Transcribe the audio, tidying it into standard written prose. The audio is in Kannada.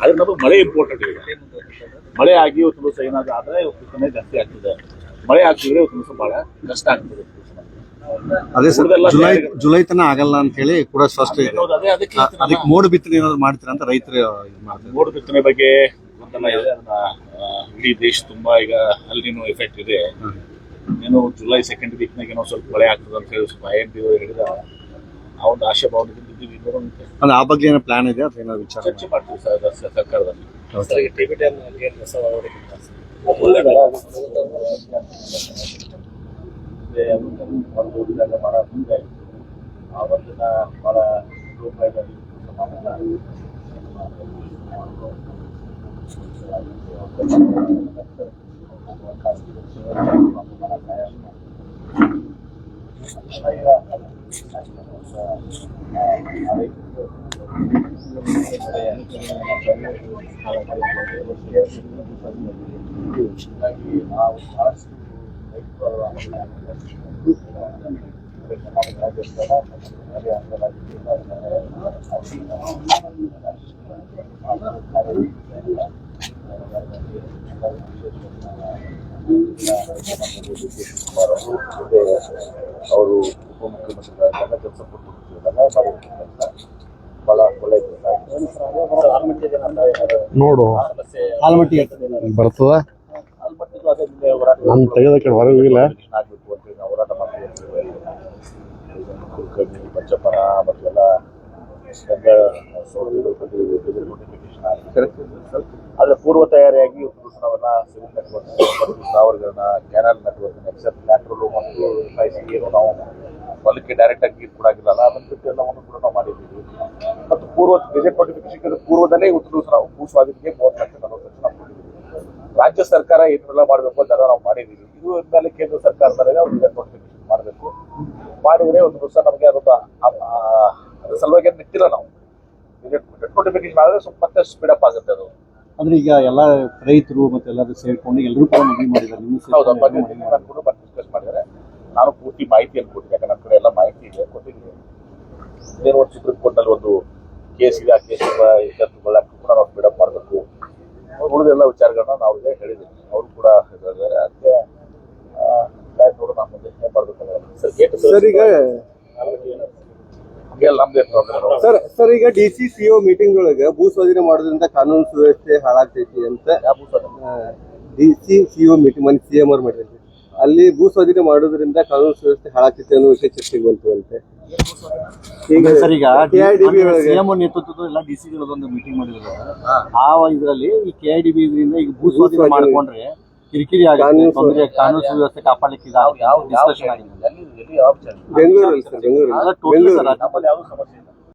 ಆದ್ರೆ ನಮಗೆ ಮಳೆ ಇಂಪಾರ್ಟೆಂಟ್ ಈಗ. ಮಳೆ ಆಗಿ ಒಂದು ದಿವಸ ಏನಾದ್ರು ಆದರೆ ಉತ್ಪನ್ನ ಜಾಸ್ತಿ ಆಗ್ತದೆ. ಮಳೆ ಆಗ್ತಿದ್ರೆ ಒಂದು ದಿವಸ ಬಹಳ ಕಷ್ಟ ಆಗ್ತದೆ. ಅದೇ ಸರ್, ಜುಲೈ ತನ ಆಗಲ್ಲ ಅಂತ ಹೇಳಿ ಕೂಡ ಸ್ಪಷ್ಟ ಇದೆ. ಅದಕ್ಕೆ ಮೋಡ ಬಿತ್ತನೆ ಏನಾದ್ರು ಮಾಡ್ತೀರಾ ಅಂತ ರೈತರು ಮಾಡ್ತಾರೆ. ಮೋಡ ಬಿತ್ತನೆ ಬಗ್ಗೆ ಗೊಂದಲ ಇದೆ. ಅದನ್ನ ಇಡೀ ದೇಶ ತುಂಬಾ ಈಗ ಅಲ್ಲಿನೂ ಎಫೆಕ್ಟ್ ಇದೆ. ಏನೋ ಜುಲೈ ಸೆಕೆಂಡ್ ವೀಕ್ನಾಗ ಏನೋ ಸ್ವಲ್ಪ ಮಳೆ ಆಗ್ತದೆ ಅಂತ ಹೇಳಿ ಸ್ವಲ್ಪ IMD ಹಿಡಿದ ಆ ಒಂದು ಆಶಾಭಾವನೆಯಿಂದ ಇದ್ದೀವಿ. ಆ ಬಗ್ಗೆ ಏನೋ ಪ್ಲಾನ್ ಇದೆ ಅಥವಾ ಏನಾದ್ರು ವಿಚಾರ ಚರ್ಚೆ ಮಾಡ್ತೀವಿ ಸರ್ಕಾರದಲ್ಲಿ. ಮಾಡೋ ಮುಂದೆ ಆ ಒಂದಿನ ಬಹಳ ರೂಪಾಯಿಗಳಲ್ಲಿ ಅವರು ಉಪಮುಖ್ಯಮಂತ್ರಿಗಳ ಕೆಲಸ ಕೊಟ್ಟು ಬಹಳ ಒಳ್ಳೆ ನೋಡು ಆಲ್ಮಟ್ಟಿ ಬರ್ತದ. ನಾನು ತೆಗೆದಕ್ಕೆ ಹೊರಗಿಲ್ಲ ಆಗ್ಬೇಕು ಅಂತ ನಾವು ಹೋರಾಟ ಮಾಡ್ತೀವಿ. ಪಂಚಪ್ಪನ ಮತ್ತು ಎಲ್ಲ ಆದರೆ ಪೂರ್ವ ತಯಾರಿಯಾಗಿ ನಾವೆಲ್ಲ ಸಿವಿಲ್ ನೆಟ್ವರ್ಕ್ ಮತ್ತು ಟವರ್ಗಳನ್ನ, ಕ್ಯಾನಲ್ ನೆಟ್ವರ್ಕ್, ಎಕ್ಸೆಪ್ಟ್ ಲ್ಯಾಟ್ರಲ್ ಮತ್ತು ಏನು ನಾವು ಹೊಲಕ್ಕೆ ಡೈರೆಕ್ಟಾಗಿ ನೀರು ಕೊಡಾಗಿಲ್ಲಲ್ಲ, ಅದನ್ನ ಬಿಟ್ಟು ಎಲ್ಲವನ್ನು ಕೂಡ ನಾವು ಮಾಡಿದ್ದೀವಿ. ಮತ್ತು ಪೂರ್ವ ಗೆಜೆಟ್ ನೋಟಿಫಿಕೇಶನ್ ಪೂರ್ವದಲ್ಲೇ ನಾವು ಭೂ ಸ್ವಾಧೀನಕ್ಕೆ 30 ಲಕ್ಷ 40 ಲಕ್ಷ ನಾವು ಕೊಟ್ಟಿದ್ದೀವಿ. ರಾಜ್ಯ ಸರ್ಕಾರ ಏನೆಲ್ಲ ಮಾಡಬೇಕು ಅಂತ ನಾವು ಮಾಡಿದ್ದೀವಿ. ಇದು ಮೇಲೆ ಕೇಂದ್ರ ಸರ್ಕಾರದಲ್ಲಿ ಅವ್ರು ಗೆಜೆಟ್ ನೋಟಿಫಿಕೇಶನ್ ಮಾಡಬೇಕು. ಮಾಡಿದರೆ ಒಂದು ದಿವಸ ನಮಗೆ ಅದೊಂದು ಅದ್ರ ಸಲುವಾಗಿ ನಿಂತಿಲ್ಲ. ನಾವು ಗೆಜೆಟ್ ನೋಟಿಫಿಕೇಶನ್ ಮಾಡಿದ್ರೆ ಸ್ವಲ್ಪ ಮತ್ತೆ ಸ್ಪೀಡಪ್ ಆಗುತ್ತೆ ಅದು. ಅಂದ್ರೆ ಈಗ ಎಲ್ಲ ರೈತರು ಮತ್ತೆ ಎಲ್ಲರೂ ಸೇರ್ಕೊಂಡು ಎಲ್ಲರೂ ಕೂಡ ಮನವಿ ಮಾಡಿದ್ದಾರೆ. ಹೌದು, ನಾನು ಕೂಡ ಡಿಸ್ಕಸ್ ಮಾಡಿದರೆ ನಾನು ಪೂರ್ತಿ ಮಾಹಿತಿಯನ್ನು ಕೊಟ್ಟಿದ್ದೆ. ಯಾಕಂದ್ರೆ ನಮ್ಮ ಕಡೆ ಎಲ್ಲ ಮಾಹಿತಿ ಇದೆ, ಕೊಟ್ಟಿದ್ದೀನಿ. ಏನೋ ಒಂದು ಸುಪ್ರೀಂ ಕೋರ್ಟ್ನಲ್ಲಿ ಒಂದು ಕೇಸ್ ಇದೆ, ಆ ಕೇಸ್ ಇತ್ಯರ್ಥಗೊಳ್ಳಕ್ಕೆ ಕೂಡ ನಾವು ಸ್ಪೀಡಪ್ ಮಾಡಬೇಕು. ಉಳಿದೆಲ್ಲ ವಿಚಾರಗಳನ್ನ ನಾವು ಅವ್ರಿಗೆ ಹೇಳಿದ್ದೀನಿ. ಅವರು ಕೂಡ ಹೇಳಿದ್ದಾರೆ. ಅದಕ್ಕೆ ನೋಡೋಣ ನಮ್ಮ ಮುಂದೆ ಏನ್ ಮಾಡಬೇಕು. ಸರ್, ಈಗ DCCO ಮೀಟಿಂಗ್ ಒಳಗೆ ಭೂ ಸ್ವಾಧೀನ ಮಾಡೋದ್ರಿಂದ ಕಾನೂನು ಸುವ್ಯವಸ್ಥೆ ಹಾಳಾಗ್ತೈತಿ ಅಂತ. DCCO ಮೀಟಿಂಗ್ ಮನೆ CM ಅವ್ರು ಮಾಡಿದ್ರು. ಅಲ್ಲಿ ಭೂ ಸ್ವಾಧೀನ ಮಾಡೋದ್ರಿಂದ ಕಾನೂನು ಸುವ್ಯವಸ್ಥೆ ಹಾಳಾಗ್ತೈತಿ ಅನ್ನೋ ವಿಷಯ ಚರ್ಚೆಗೆ ಬಂತು ಅಂತೆ. ಸರ್, ಈಗ KIDB CM ನೇತೃತ್ವದ ಎಲ್ಲ DCಗಳದೊಂದು ಮೀಟಿಂಗ್ ಮಾಡಿದ್ರು. ಆ ಇದರಲ್ಲಿ ಈ KIDB ಇದರಿಂದ ಈಗ ಭೂ ಸ್ವಾಧೀನ ಮಾಡ್ಕೊಂಡ್ರೆ ಕಿರಿಕಿರಿ ಆಗುತ್ತೆ, ತೊಂದರೆ, ಕಾನೂನು ಸುವ್ಯವಸ್ಥೆ ಕಾಪಾಡಲಿಕ್ಕೆ ಡಿಸ್ಕಷನ್ ಆಗಿದೆ. ಬೆಂಗಳೂರಲ್ಲಿ ಯಾವ ಸಮಸ್ಯೆ ಇಲ್ಲ.